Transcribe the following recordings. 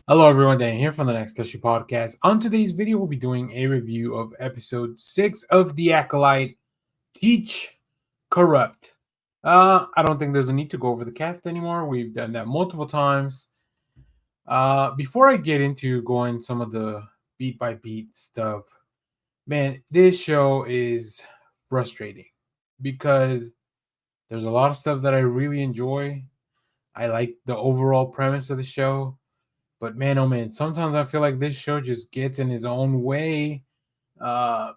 Hello everyone, Dan here from the Next Issue Podcast. On today's video, we'll be doing a review of episode 6 of The Acolyte, Teach, Corrupt. I don't think there's a need to go over the cast anymore. We've done that multiple times. Before I get into going some of the beat by beat stuff, man, this show is frustrating because there's a lot of stuff that I really enjoy. I like the overall premise of the show. But man, oh man, sometimes I feel like this show just gets in its own way. Uh,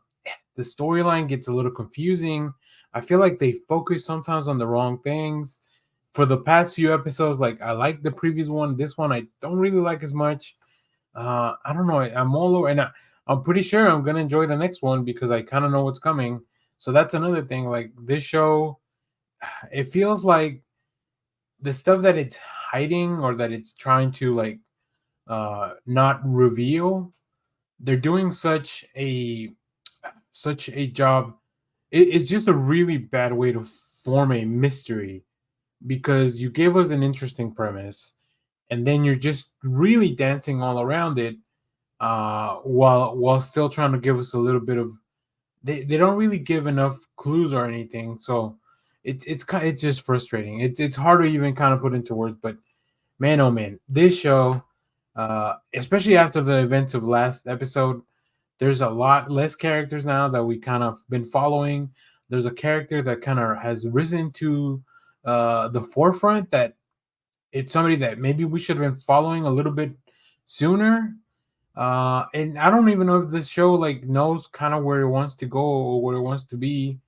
the storyline gets a little confusing. I feel like they focus sometimes on the wrong things. For the past few episodes, like I like the previous one. This one I don't really like as much. I don't know. I'm all over, and I'm pretty sure I'm gonna enjoy the next one because I kind of know what's coming. So that's another thing. Like this show, it feels like the stuff that it's hiding or that it's trying to like not reveal. They're doing such a job. It's just a really bad way to form a mystery because you gave us an interesting premise and then you're just really dancing all around it, while still trying to give us a little bit of. They don't really give enough clues or anything, so it's just frustrating. It's hard to even kind of put into words, but man, oh man, this show, especially after the events of last episode, there's a lot less characters now that we kind of been following. There's a character that kind of has risen to the forefront that it's somebody that maybe we should have been following a little bit sooner. And I don't even know if this show like knows kind of where it wants to go or where it wants to be.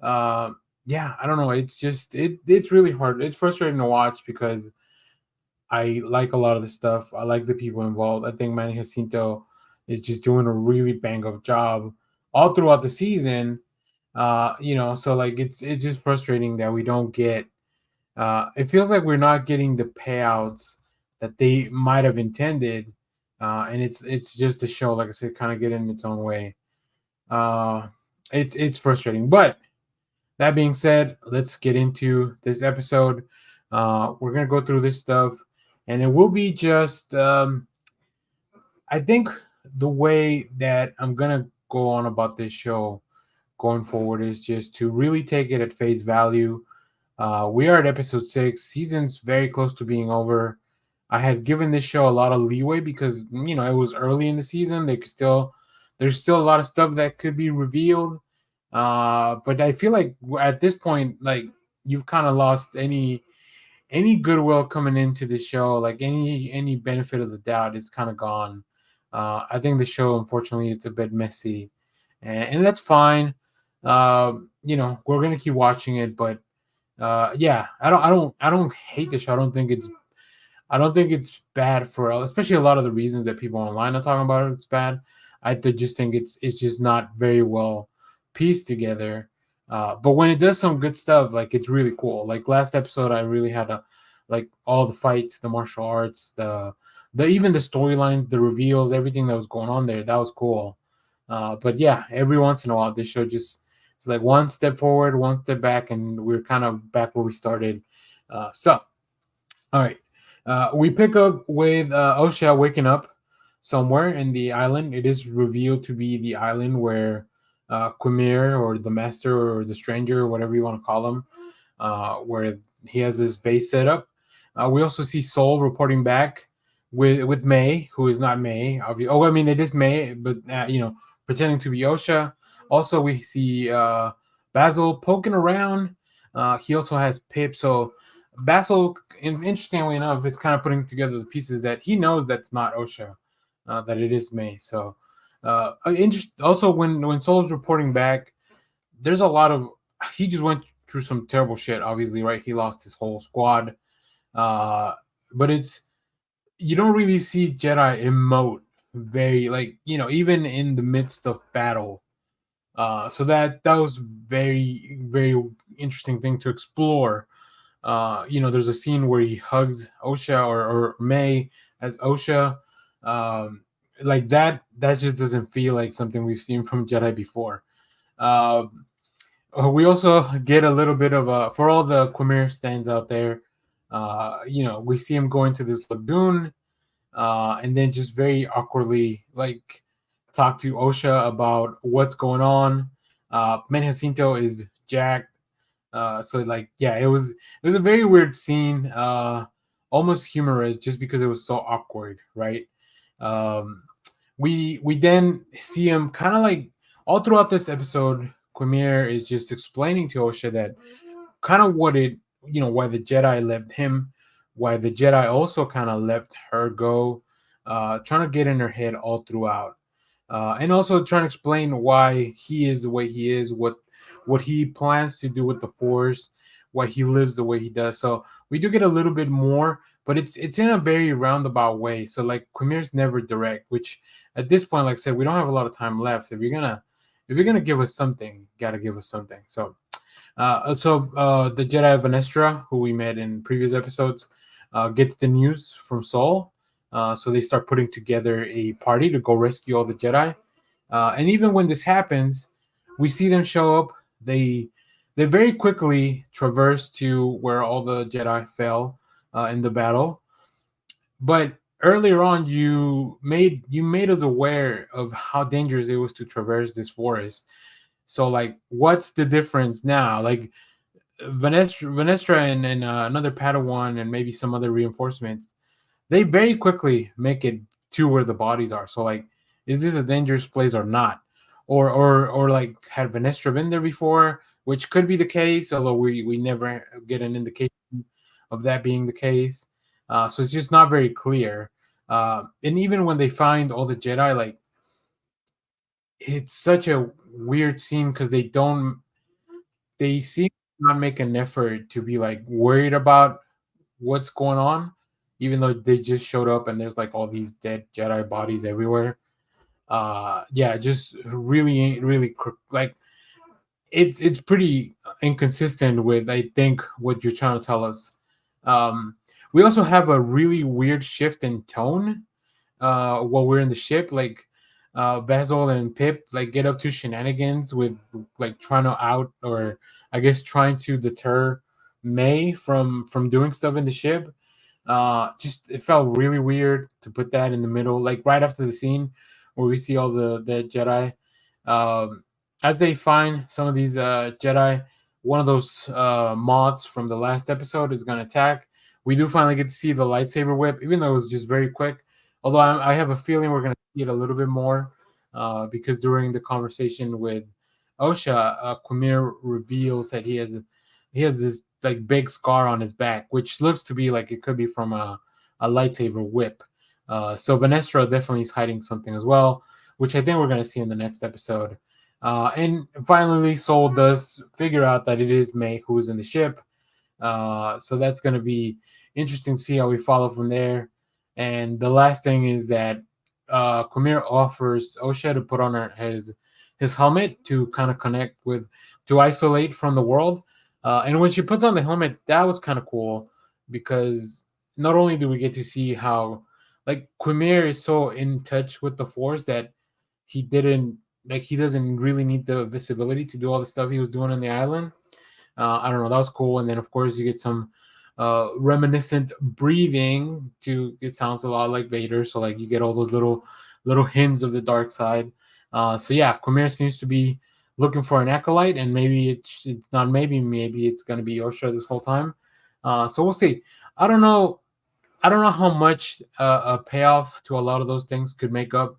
Uh, yeah, I don't know. It's just it's really hard. It's frustrating to watch because I like a lot of the stuff. I like the people involved. I think Manny Jacinto is just doing a really bang up job all throughout the season. So like it's just frustrating that we don't get. It feels like we're not getting the payouts that they might have intended, and it's just a show, like I said, kind of get in its own way. Uh, it's frustrating, but that being said, let's get into this episode. We're gonna go through this stuff, and it will be just. I think the way that I'm gonna go on about this show going forward is just to really take it at face value. We are at episode 6. Season's very close to being over. I had given this show a lot of leeway because it was early in the season. There's still a lot of stuff that could be revealed. But I feel like at this point, like you've kind of lost any goodwill coming into the show. Like any benefit of the doubt is kind of gone. I think the show, unfortunately, it's a bit messy, and that's fine. We're gonna keep watching it, but yeah, I don't hate the show. I don't think it's bad for especially a lot of the reasons that people online are talking about it. It's bad. Just think it's just not very well pieced together. But when it does some good stuff, like it's really cool. Like last episode, I really had a like all the fights, the martial arts, the even the storylines, the reveals, everything that was going on there. That was cool. But yeah, every once in a while, this show just it's like one step forward, one step back, and we're kind of back where we started. So all right. We pick up with Osha waking up somewhere in the island. It is revealed to be the island where Quimir or the Master or the Stranger, whatever you want to call him, where he has his base set up. We also see Soul reporting back with May, who is not May. Oh, I mean it is May, but pretending to be Osha. Also, we see Basil poking around. He also has Pip, so Basil, interestingly enough, is kind of putting together the pieces that he knows that's not Osha, that it is May. So, also when Soul's reporting back, there's a lot of he just went through some terrible shit. Obviously, right? He lost his whole squad, uh, but it's you don't really see Jedi emote very like even in the midst of battle. So that was very very interesting thing to explore. There's a scene where he hugs Osha or May as Osha. Like that just doesn't feel like something we've seen from Jedi before. Uh, we also get a little bit of for all the Quimir stands out there. We see him going to this lagoon. and then just very awkwardly like talk to Osha about what's going on. Men Jacinto is jacked, so like yeah, it was a very weird scene, almost humorous, just because it was so awkward, right? Um, we then see him kind of like all throughout this episode. Quimir is just explaining to Osha that kind of what it, why the Jedi left him, why the Jedi also kind of left her go, trying to get in her head all throughout, and also trying to explain why he is the way he is, what he plans to do with the Force, why he lives the way he does. So we do get a little bit more, but it's in a very roundabout way. So like Quimir's never direct, which at this point, like I said, we don't have a lot of time left. If you're gonna give us something, you gotta give us something. So the Jedi Venestra, who we met in previous episodes, gets the news from Saul. So they start putting together a party to go rescue all the Jedi. And even when this happens, we see them show up. They very quickly traverse to where all the Jedi fell in the battle. But earlier on, you made us aware of how dangerous it was to traverse this forest. So like, what's the difference now? Like Venestra and another Padawan and maybe some other reinforcements, they very quickly make it to where the bodies are. So like, is this a dangerous place or not? Or like, had Venestra been there before? Which could be the case, although we never get an indication of that being the case. So it's just not very clear. And even when they find all the Jedi, like it's such a weird scene because they seem to not make an effort to be like worried about what's going on, even though they just showed up and there's like all these dead Jedi bodies everywhere. Yeah, just really, really like it's pretty inconsistent with, I think, what you're trying to tell us. Um, we also have a really weird shift in tone while we're in the ship. Like Basil and Pip like get up to shenanigans with like trying to out, or I guess trying to deter May from doing stuff in the ship. Just it felt really weird to put that in the middle, like right after the scene where we see all the Jedi. Um, as they find some of these Jedi, one of those mods from the last episode is going to attack. We do finally get to see the lightsaber whip, even though it was just very quick. Although I have a feeling we're going to see it a little bit more, because during the conversation with Osha, Quimir reveals that he has this like big scar on his back, which looks to be like it could be from a lightsaber whip. So Venestra definitely is hiding something as well, which I think we're going to see in the next episode. And finally, Soul does figure out that it is May who is in the ship. So that's going to be interesting to see how we follow from there. And the last thing is that Quimir offers Osha to put on his helmet to kind of connect with, to isolate from the world. And when she puts on the helmet, that was kind of cool because not only do we get to see how like Quimir is so in touch with the Force that he didn't like he doesn't really need the visibility to do all the stuff he was doing on the island. I don't know, that was cool. And then of course you get some reminiscent breathing to, it sounds a lot like Vader, so like you get all those little hints of the dark side. So yeah, Quimir seems to be looking for an acolyte, and maybe it's not, maybe it's going to be Osha this whole time. So we'll see. I don't know. I don't know how much a payoff to a lot of those things could make up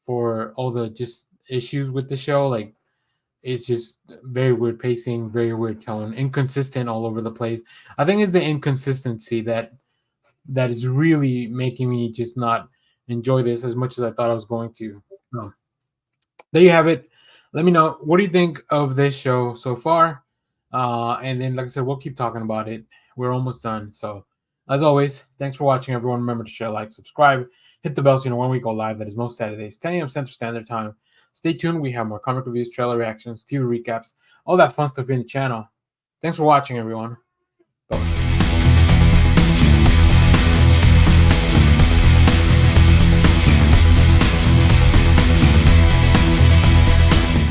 for all the just issues with the show. Like it's just very weird pacing, very weird tone, inconsistent all over the place. I think it's the inconsistency that is really making me just not enjoy this as much as I thought I was going to. So, there you have it. Let me know, what do you think of this show so far? And then, like I said, we'll keep talking about it. We're almost done. So, as always, thanks for watching, everyone. Remember to share, like, subscribe, hit the bell so you know when we go live. That is most Saturdays, 10 a.m. Central Standard Time. Stay tuned. We have more comic reviews, trailer reactions, TV recaps, all that fun stuff in the channel. Thanks for watching, everyone. Bye.